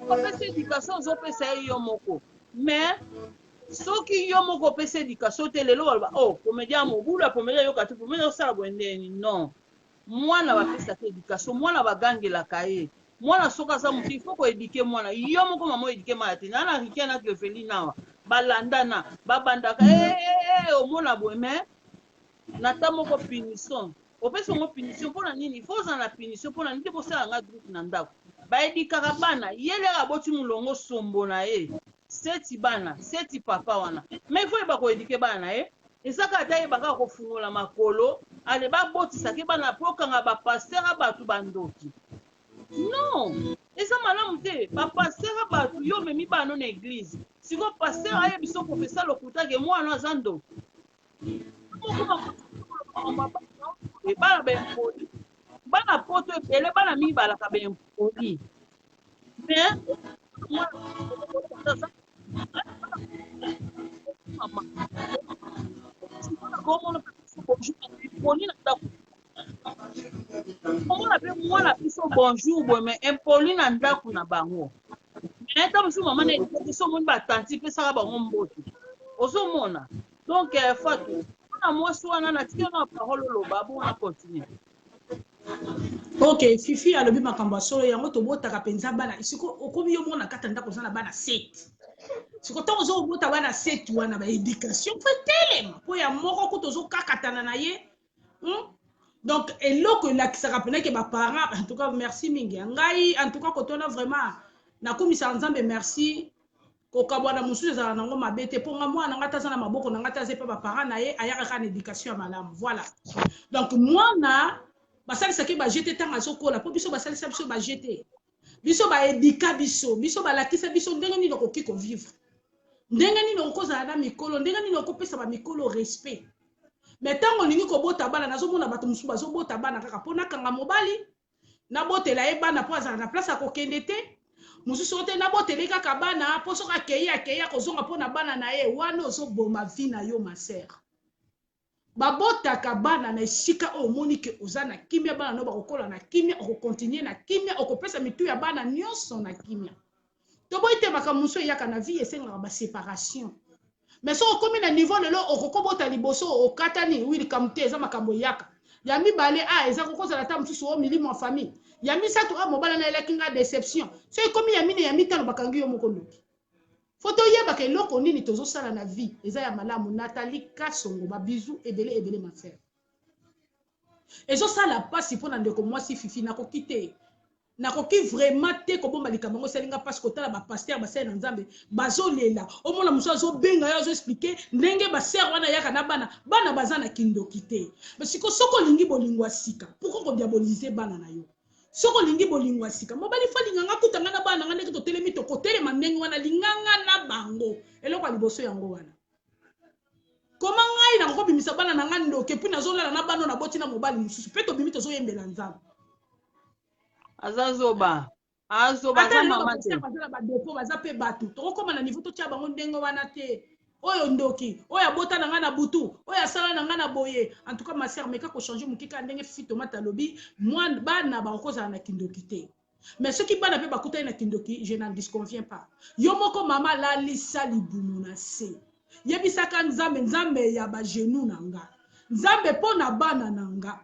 okopesa éducation ozopesa ye yo moko mais soki yo moko opesa éducation te lelo baloba oh pomedia mobulu pomedia yoka te pomedia osala bwendeni non mwana bapesa te éducation mwana bagangelaka ye mwana soki aza motu ifo koedike mwana yo moko mama oedike mwana te nana rikia na kefeli nawa balandana babandaka omona boye mais nata moko punition opesa ngo punition mpona nini ifo ozala na punition mpona nini te bosala nga groupe na ndako baedikaka bana yeleka aboti molongo sombo na ye seti bana seti papa wana mais ifo yeba koedike bana na ye ezaka ata yebaka kofungola makolo ale babotisaki bana mpo okanga bapastera bato bandoki non eza malamu te bapastera bato yo omemi bano na eglize siko paster ayebi so profesa lokutake mwana aza ndoki bana bempoli bana poto ebele bana mibalaka bempoli mais omona mpe mwana biso bonjour boye mais impoli na ndako na bango mais ntango mosusu mama na edikation omoni batanti pesaka bango mbote ozomona donc Fatu mpona mwasi wana natiki na parole oloba bona continue. Ok, Fifi alobi makambo ya solo yango tobotaka penza bana siko okomi yo mona kata ndako za na bana 7 siko ntango ozobota bana 7 wana ba éducation mpe telema mpo ya moko kuta ozokakatana na ye donc eloko elakisaka mpena ke baparent en tout cas merci mingi ngai en tout cas kotona vraiment nakomisa nzambe merci kokabwana mosusu ezala nango mabe te mpo nga mwana nga taza na maboko na nga taza mpe baparent na ye ayaka kaka na éducation ya malamu voilà donc mwana basalisaki bajete ntango azokola mpo biso basalisa biso bajete biso baedika biso balakisa biso ndenge nini okoki kovivre ndenge nini okozala na mikolo ndenge nini okopesa bamikolo respect mais ntango olingi kobota bana nazomona bato mosusu bazobota bana kaka mpo nakanga mobali nabotela ye bana mpo azala na place akokende te mosusu te naboteli kaka bana mpo soki akei akozonga mpo na bana na ye wana ozoboma vi na yo masere babotaka bana na esika oyo omoni ke oza na kimia bana no bakokola na kimia okokontinue na kimia okopesa mitu ya bana nyonso na kimia toboyi te makambo mosusu eyaka na vie esengaka baséparation mais soki okomi na niveau lelo okokobota liboso okatani wilikamu te eza makambo eyaka ya mibale eza kokozala ta mosusu o milimo ya famille ya misato mobala na elaki nga déception so ekomi ya mine ya mitano bakangi yo moko ndoki fo toyebaka eloko nini tozosala na vie eza ya malamu Nathalie Kasongo babizu ebele mafere ezosala mpasi mpo na ndeko mwasi Fifi nakoki te nakoki vraiment te kobomba likambo ngo selinga parce que tala ba pasteur ba sel nzambe bazolela omona muso azobenga yo azoexpliquer ndenge ba sœur wana yaka na bana bazana kindoki te mais siko soko lingi bolingwa sika pourquoi ko diaboliser bana na yo soko lingi bolingwa sika mobali fa linganga kutanga na bana ngane to telemi to kotelema ndenge wana linganga na bango eloko liboso yango wana koma ngai na ko bimisa bana na ngando ke puis nazolela na bana na boti na mobali mususu pe to bimito zo yembela nzambe azazoba za mama te bazala ba depo baza pe batu tokoma na niveau to tia bango ndenge wana te oyo ndoki oyo abota na nga na butu oyo asala na nga na boye en tout cas ma sœur meka ko changer mukika ndenge fifi tomata lobi moi bana ba koza na kindoki te mais ceux qui bana pe bakuta na kindoki je n'en disconviens pas yo moko mama la lisa libumu na se yebisaka nzambe ya ba genou na nga nzambe po na bana na nga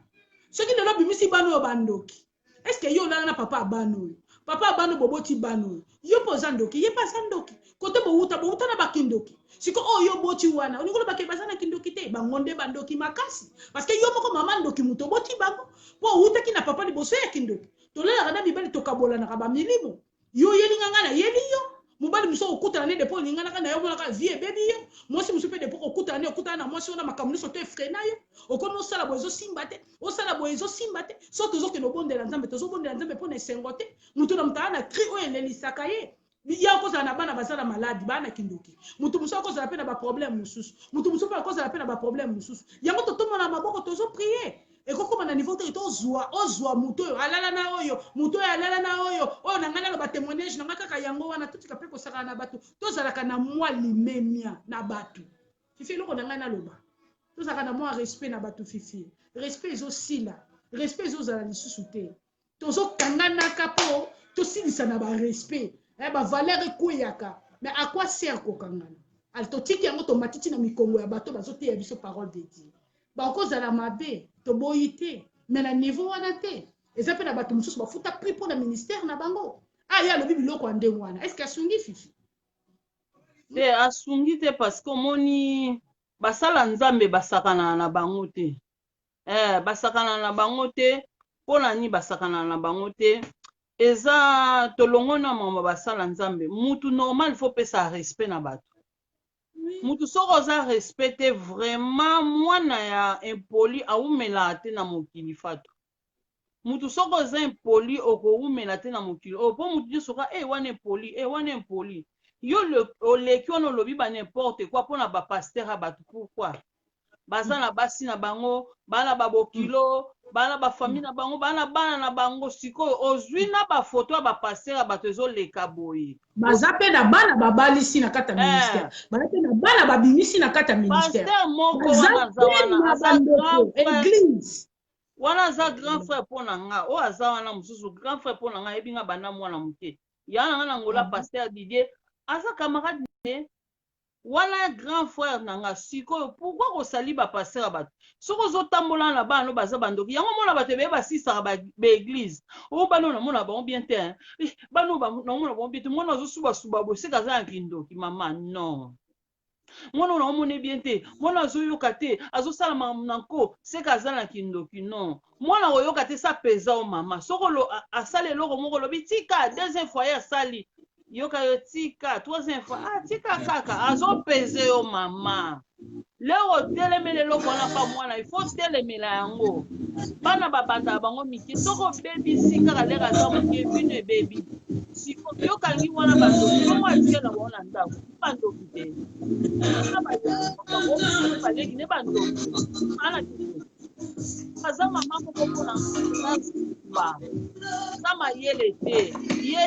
ceux qui ne lo bimisi bana yo bandoki est-ce que yo na papa abano papa abano boboti bano yo poza ndoki ye pasa ndoki kote bouta na bakindoki siko yo boti wana onikola bakebasa na kindoki te bangonde bandoki makasi parce que yo moko mama ndoki muto boti bango po uta ki na papa liboso ya kindoki tolela kana mibali tokabola na ba milimo yo yelinga na yeli yo mobali muso okuta na depo lingana kana yo mona ka vie baby yo mosi muso pe depo okuta na mosi ona makamuliso to frena yo okono sala bozo simba te osala bozo simba te so tozo ke no bondela nzambe tozo bondela nzambe pona esengote mutu na mutana cri oyo elelisaka ye ya koza na bana basala maladi bana kindoki mutu muso akozala pe na ba problème mususu mutu muso pe akozala pe na ba problème mususu yango totomona maboko tozo prier ekokoma na niveau te ozwa mutu oyo alala na oyo mutu oyo alala na oyo na ngana ba témoignage na ngaka yango wana tutika pe kosaka na bato tozalaka na mwa limemia na bato fifi loko na ngana loba tozalaka na mwa respect na bato fifi respect ezosila respect ezozala lisusu te tozokanganaka po tosilisa na ba respect ba valeur ekuyaka mais à quoi sert kokangana altotiki yango tomatiti na mikongo ya bato bazoteya biso parole de Dieu bakozala mabe toboyi te mais na niveau wana te eza pe na bato mosusu bafuta prix mpo na ministère na bango ya alobi biloko ya ndenge wana est ce que asungi fifi te asungi te parce que omoni basala nzambe basakana na bango te basakana na bango te mpo na nini basakana na bango te eza tolongo na mama basala nzambe mutu normal faut pesa respect na bato mutu soko oza respecte vraiment mwana ya impoli aumela te na mokili fatu mutu soko oza impoli okoumela te na mokili po mutu nyonso ka wana impoli yo oleki wana olobi ba n'importe quoi mpona bapaster ya bato pourquoi baza na basi na bango bana babokilo bana bafamille na bango bana na bango sikoyo ozwi na bafoto ya bapaster ya bato ezoleka boye baza pe na bana babalisi na kata ministère baza pe na bana babimisi na kata ministère paster moko wana aza wana aza grand église wana aza grand frère mpo na nga oyo aza wana mosusu grand frère mpo na nga yebi nga bana mwana moke ya na nga na ngola paster Didier aza camarade ne wana grand frère nanga sikoyo pourquoi kosali bapaster ya bato soko ozotambola na bana baza bandoki yango mona bato ebeye basisaka baeglise oyo bana namona bango bien te bana namona bango bien te mwana azosubasuba boseka aza ya kindoki mama non mwana naomona bien te mwana azoyoka te azosala manako seka aza na kindoki non mwana oyoka te sa peza o mama soko asala eloko moko lobi tika deuxième fois ye asali yoka yo tika troisième fois tika kaka azopeze yo mama leo telemela eloko wana pa mwana ifo telemela yango bana babanda bango mike soko bebisi kaka leka aza moke bino ebebi siko yokangi wana bandoki omo atikela bango na ndako bandoki te baleki ne bandoki ana aza mama moko mpona ba aza mayele te ye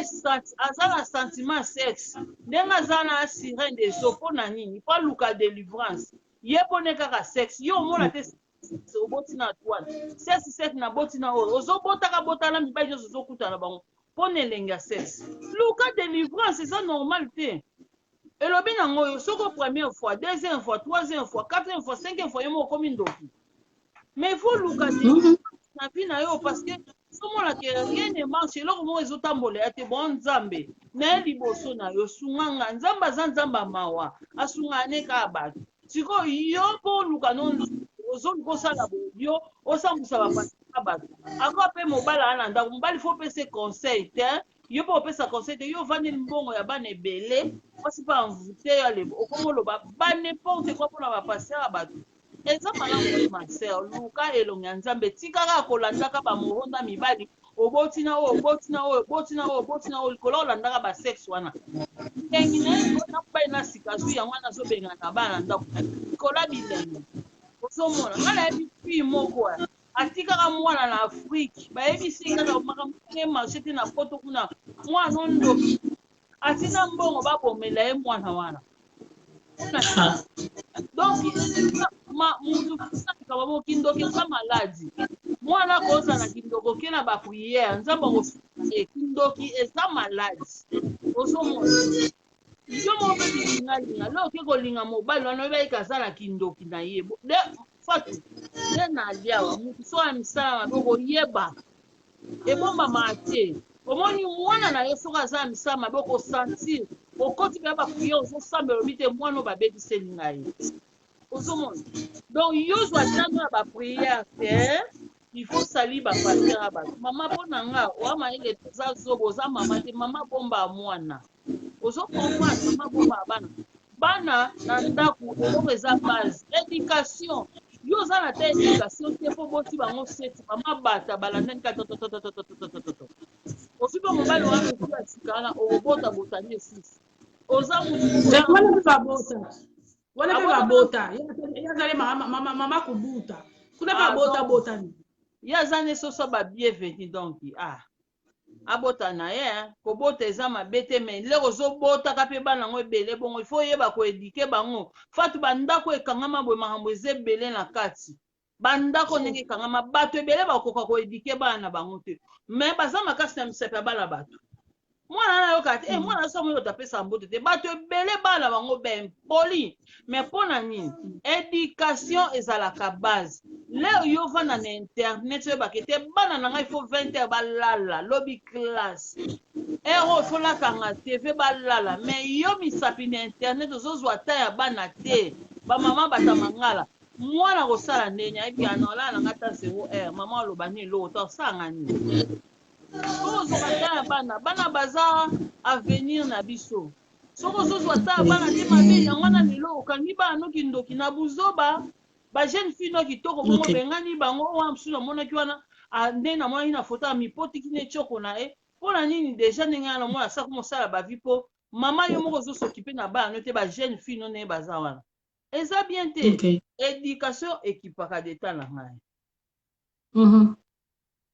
aza na sentiment sexe ndenge aza na sirene de so mpo na nini mpo aluka délivrance ye mpone kaka sexe yo omona te oboti na toile sexe na boti na oyo ozobotaka botana mibali nyonso ozokutana bango mpo na elenge ya sexe luka délivrance eza normal te elobi nango oyo soko première fois deuxième fois troisième fois quatrième fois cinquième fois yo mo okomi ndoki mais il faut luka na vie na yo parce que somona ke rien ne marche eloko moko ezotambola ya te bon nzambe na ye liboso na yo sunganga nzambe aza nzambe ya mawa asunga ne kaka bato sikoyo yo mpo oluka ozoluka osala boyo osambwisa bapasi bato encore pe mobala ana ndako mobali faut pesa conseil te yo po pesa conseil te yo vandi mbongo ya bana ebele mwasi mpe envoûte yo alebo okongoloba ba n'importe quoi mpona bapasteur ya bato eza malamu ma sœur luka elongi ya nzambe tikaka kolandaka bamoronda mibali obotina oyo obotina oyo obotina oyo obotina oyo likolo olandaka basexe wana ngengi na ye na mobali na sika zwi yango wana azobenga na bana ndako likolo ya bilenge ozomona nga nayebi fille moko atikaka mwana na afrike bayebisi kaka makambo te marché te na poto kuna mwana ondoki atina mbongo babomela ye mwana wana donc mutu fusanaka babo kindoki eza maladi mwana kozala kindoko ke na bapriere nzambe akosuye kindoki eza maladi ozomona yo moko mpe lilingalinga le oke kolinga mobali wana oyebaki azala kindoki na ye fatu nde naliawa mutu so ya misala mabe okoyeba ebombama te omoni mwana na ye soki aza ya misala mabe okosentir okoti mpe bapriere ozosambela obi te mwana oyo babebiseli ngai ozomona donc yozwa ntango ya bapriere te il faut sali bapaster ya bato mama mpo na nga oamayele toza zobo oza mama te mama bomba ya mwana ozokomwana mama bomba ya bana na ndako eloko eza base éducation yo oza na te éducation te mpo boti bango seti mama bata balandani ka tototototototototo osi mpe mobali wana oku ya sika wana okobota botani esisi oza wana mpe babota yazali mama kubuta kuna babota botani ye aza ne soso babienveni donc abota na ye kobota eza mabe te me lero ozobotaka mpe bana yango ebele bongo ifo oyeba koedike bango fatu bandako ekangama boye makambo eza ebele na kati bandako ndenge ekangama bato ebele bakoka koedike bana na bango te me baza makasi na misapi ya bana bato mwana nayoka te mwana asomo oyo tapesa mbote te bato ebele bana bango bempoli me mpo na nini éducation ezalaka base leo yo vanda na internet oyebaka te bana na ngai fo 20 heures balala lobi classe ero ifo lakanga tv balala me yo misapi na internet ozozwa ta ya bana te bamama batamangala mwana kosala ndenge ayebi anola nanga ta 0 heure mama aloba nini eloko to osanga nini ozozwa ta ya bana baza avenir na biso soki ozozwa ta ya bana te mabe yango wana lelo okangi bana noki ndoki na buzoba bajeune fille no kitoko bongo bengani bango owa mosusu namonaki wana nde namonaki na foto ya mipotiki ne tioko na ye mpona nini deja ndenge wana mwana asaka mosala bavi mpo mama yo moko ozosokipe na bana no te bajeune fille no naye baza wana eza bien te éducation ekipaka deta na ngai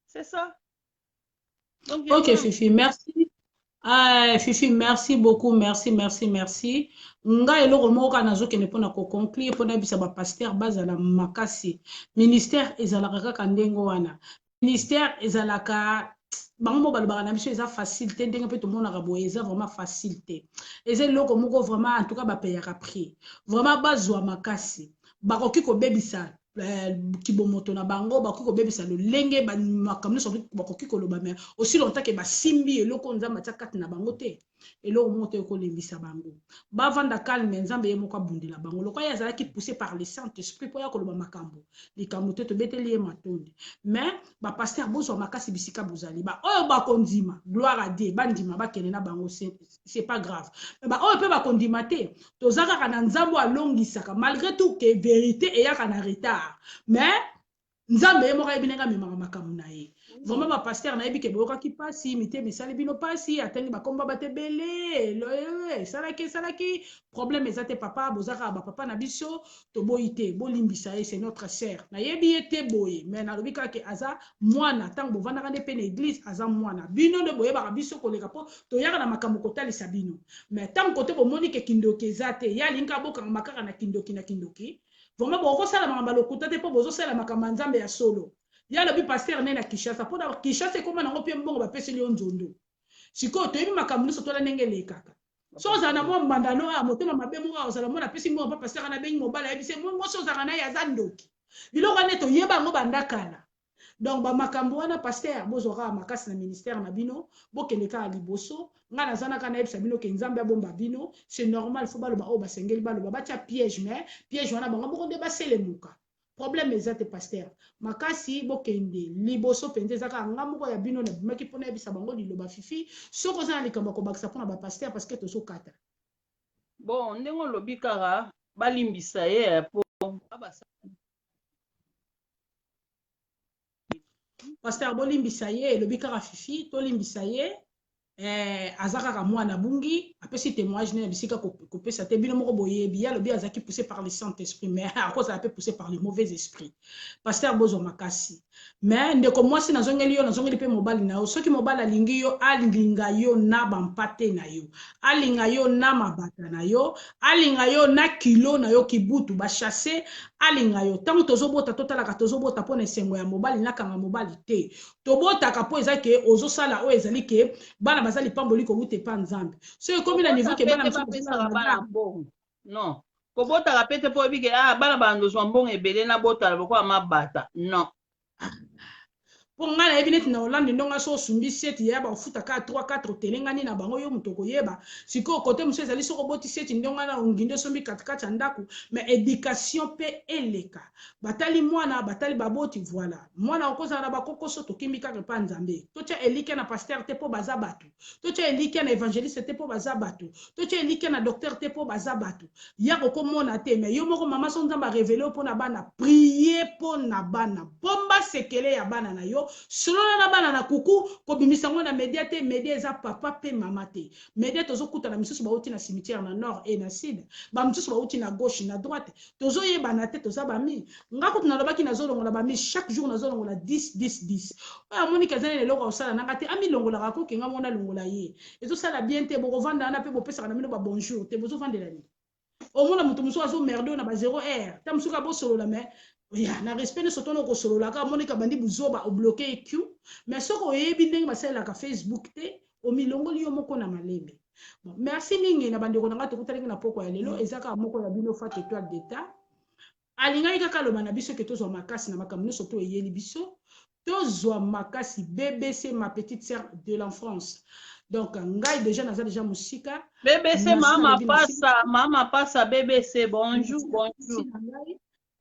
c'est ça. Donc, ok Fifi, merci. Fifi, merci beaucoup, merci. Nga eloko moko kana zokende pona ko conclure pona bisa ba pasteur bazala makasi. Ministère ezalaka kaka ndenge wana. Ministère ezalaka bango balobaka na biso eza facilité ndenge pe tomonaka boye eza vraiment facilité. Eza eloko moko vraiment en tout cas ba payaka prix. Vraiment bazwa makasi. Bakoki ko bebisa kibomoto na bango bakoki kobebisa lolenge makambo nyonso bakoki koloba me aussi longtemps ke basimbi eloko nzambe atia kati na bango te eloko moko te ekolembisa bango bavanda calme nzambe ye moko abundela bango lokola ye azalaki poussé par le saint esprit mpo ya koloba makambo likambo te tobeteli ye matondi mais bapaster bozwa makasi bisika bozali baoyo bakondima gloire à Dieu bandima bakende na bango c'est pas grave mais baoyo mpe bakondima te toza kaka na nzambe alongisaka malgré tout ke vérité eyaka na retard mais nzambe ye moko ayebi ndenge amemaka makambo na ye vraiment bapaster nayebi ke boyokaki mpasi mitema esali bino mpasi atangi bakomba bato ebele esalaki problème eza te papa bozaka bapapa na biso toboyi te bolimbisa ye c'est notre sœur nayebi ye te boye mais nalobi kaka ke aza mwana ntango bovandaka nde mpe na église aza mwana bino nde boyebaka biso koleka mpo toyaka na makambo kotalisa bino mais ntango kote bomoni ke kindoki eza te ye alingi abokanga kaka na kindoki vraiment bokosala makambo lokuta te mpo bozosala makambo ya nzambe ya solo ya lobi pasteur ne na Kinshasa mpo na Kinshasa ekoma nango mpe mbongo bapeseli yo nzondo sikoyo toyebi makambo nyonso tola ndenge elekaka so ozala na mwa mbandano ya motema mabe moko ozala mwana apesi mbongo mpa pasteur na bengi mobala ayebise mwasi ozalaka na ye aza ndoki biloko ane toyeba yango bandakala donc bamakambo wana pasteur bozwaka makasi na ministère na bino bokende kaka liboso nga nazanaka nayebisa bino ke nzambe abomba bino c'est normal fo baloba oyo basengeli baloba batia piège mais piège wana bango moko nde baselemuka problème ezate pasteur makasi bokende liboso penze zaka ngamoko ya bino na bimaki pona ya bisa bango liloba fifi soko za na likambo ko bakisa pona ba pasteur parce que tozo kata bon ndenge lobi kaka balimbisa ye po pasteur bolimbisa ye lobi kaka fifi to limbisa ye aza kaka mwana bungi apesi témoignage na bisika kopesa te bino moko boyebi ya lobi azaki poussé par le Saint-Esprit mais à cause peu poussé par le mauvais esprit pasteur bozo makasi mais ndeko mwasi nazongeli yo nazongeli pe mobali na yo soki mobali alingi yo alinga yo na bampate na yo alinga yo na mabata na yo alinga yo na kilo na yo kibutu bachasser alinga yo tango tozobota totalaka tozobota pona esengo ya mobali nakanga mobali te tobotaka po eza ke ozosala oyo ezali ke bana bazali pamboli ko wute pa nzambe so ekomi na niveau ke bana mbongo non kobotaka pete po bike bana bandozwa mbongo ebele na botala lokola mabata non pour nga na yebi neti na Hollande ndonga so osumbi seti ya bafuta ka 3-4 telengani na bango yo muto koyeba siko kote muso ezali soko boti seti ndonga na onginde sombi katikati ya ndako mais éducation pe eleka batali mwana batali baboti voilà mwana okozala na bakokoso tokimbi kaka pa nzambe totia elike na pasteur te po baza bato totia elike na évangéliste te po baza bato totia elike na docteur te po baza bato ya kokomona te mais yo moko mama so nzambe révéler po na bana prier po na bana bomba sekele ya bana na yo selon na bana na kuku ko bimisa ngona media te media eza papa pe mama te media tozo kuta na misusu bauti na cimetière na nord et na sud ba misusu bauti na gauche na droite tozo yebana te toza bami ngako tunalobaki na zolongola bami chaque jour na zolongola 10 10 10 oya moni kazana le loko osala nanga te ami longola kako kenga mona longola ye ezo sala bien te boko vanda na pe bo pesa na mino ba bonjour te bozo vandela ni au moins mutu muso azo merdo na ba 0 heure ta musuka bo solo la mais ya na respect ne sotono ko solo la ka monika bandi buzoba o bloquer Q mais soko yebi ndenge basala ka Facebook te o milongoli yo moko na malembe bon merci mingi na bandi ko na ngato kutalinga na poko ya lelo ezaka moko ya bino fat étoile d'état alinga kaka loba na biso ke tozo makasi na makamno soto eyeli biso tozo makasi BBC ma petite sœur de l'enfance. Donc, ngai déjà naza déjà musika. BBC mama passa BBC bonjour bonjour.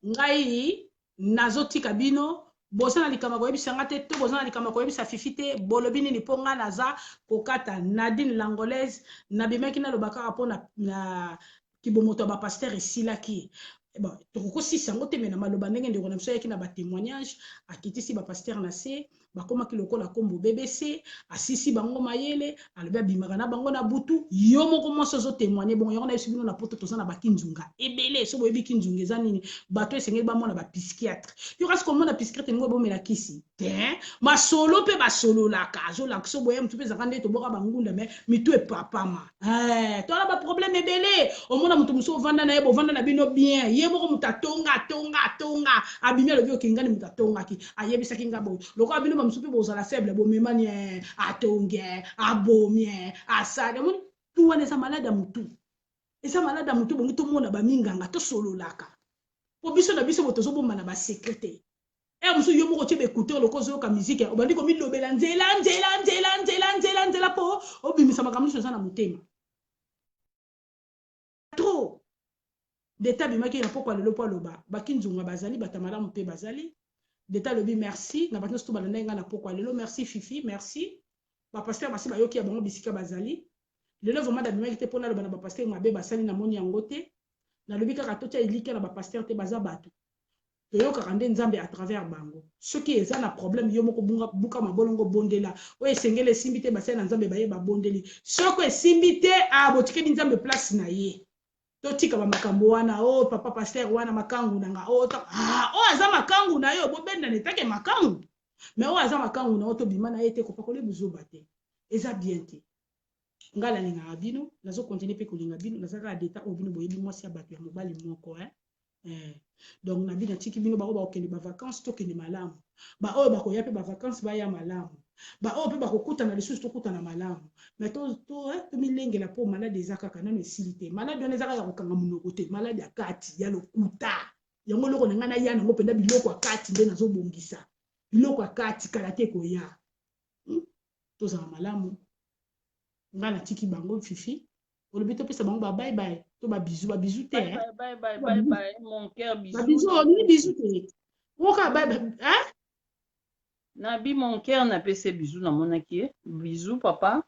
Ngai nazotika bino bosana likama ko yebisanga te to bosana likama ko yebisa fifite bolobini ni ponga naza kokata Nadine Langolaise nabimaki na lobaka rapona na kibomoto ba pasteur esilaki. Bon, toko si sango te mena maloba ndenge ndeko na biso yaki na ba témoignage akitisi ba pasteur na se bakoma kiloko la kombo BBC asisi bango mayele alobi abimaka na bango na butu yo moko moso zo témoigner bon yo na yesu bino na poto toza na bakinzunga ebele so boyebi kinzunga eza nini bato esengeli bamona ba psychiatre yo kasi komona psychiatre ngo bomela kisi te masolo pe basolo laka azolaka so boye mtu pe zaka nde toboka bangunda mais mitu epapama tola ba problème ebele omona mutu muso vanda na ye bovanda na bino bien ye moko mutu atonga abimi alobi okingani mutu atongaki ayebisaki ngabo loko abino msupi bozala faible bomemani atonge abomie asade mon tout wana eza malade ya mutu bongi tomona baminganga tosololaka po biso na biso boto zobomba na basekre musu yo moko tie baécouteur loko ozoyoka musique obandi komilobela nzela po obimisa makambo nyonso eza na motema trop deta bimaki na pokwa lelo po aloba bakinzunga bazali batamalamu mpe bazali D'état le merci na batno sto balanda nga na pokwa lelo merci fifi merci ba pasteur basi bayoki ya bango bisika bazali lelo vraiment da bimaki te pona le bana ba pasteur mabe basali na moni yango te na lobi kaka totia ilike na ba pasteur te baza bato toyoka kande nzambe à travers bango ceux qui eza na problème yo moko buka mabolongo bondela o esengele simbi te basali na nzambe baye ba bondeli soko esimbi te abotike ni nzambe place na ye totika ba makambo wana papa pasteur wana makangu nanga aza makangu na yo bobenda netake makangu mais aza makangu na to bima na yete ko pakole buzoba te eza bien te ngala linga bino nazo continuer pe kolinga bino nazaka deta obino boyebi mwasi ya bato ya mobali moko donc na bina tiki bino ba okende ba vacances to kende malamu ba bakoya pe ba vacances ba ya malamu ba pe bakokuta na lisusu tokuta na malamu mais to milengela po malade ezaka kana no silité malade on ezaka ya kokanga munoko te malade ya kati ya lokuta yango loko na ngana ya nango penda biloko akati nde nazo bongisa biloko akati kala te ko ya to za malamu ngana tiki bango fifi olobi topesa bango ba bye bye to ba bisou te Bye hein bye, bye bye, bye bye. Mon cœur, ba bisous. bisou ni bisou te woka bye bye hein Nabi, mon cœur n'a pas ces bisous dans mon acquier. Bisous, papa.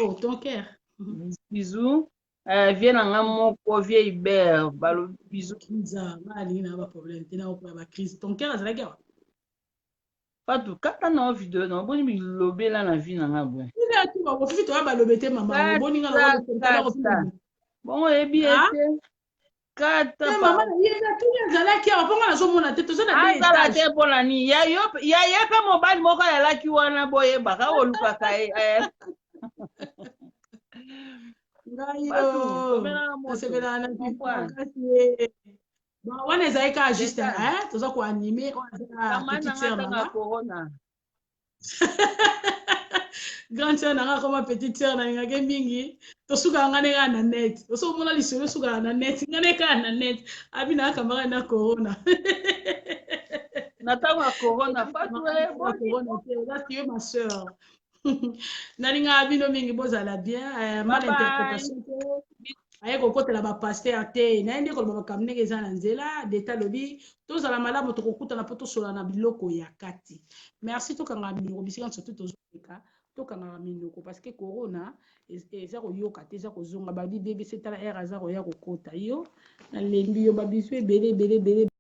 oh ton cœur Bisous. Viens en mon vieille belle. Bisous. crise mali na ba problème te na ba crise ton cœur azalaki awa Pas tout. Kata na vidéo, non. Bon, il lobé là la vie n'a pas. ina tu ba kofifi to ba lobe te mama boni nga na ko ba kofifi Bon, et bien, kata eh mama na yeza tu azalaki awa ponga nazomona te toza na deux azala étages te mpona nini ya ye mpe mobali moko ayalaki wana boyebaka olukaka ye ngai bato yo komelaka moto nasepelaka na comprendre makasi ye bon wana ezalaki kaka juste toza koanime oyo kamani petite nanga sœur ntanga nanga corona grande sœur nanga koma petite sœur nalingaki mingi tosukaka nga ne kaka na net oso omona lisolo esukaka na net nga ne kaka na net abi na akambaka na corona na ntango ya corona fatu oza tie ma sœur nalingaka bino mingi bozala bien mal interprétation te aye kokotela bapaster te naye nde koloba makambo ndenge eza na nzela deta lobi tozala malamu tokokutana mpo tosola na biloko ya kati merci tokangaka minoko bisika surtout tozoleka tokangaka minoko parce que corona eza koyoka te eza kozonga babi bbc tala aire aza koya kokota yo nalembi yo babisu ebele ebele ebele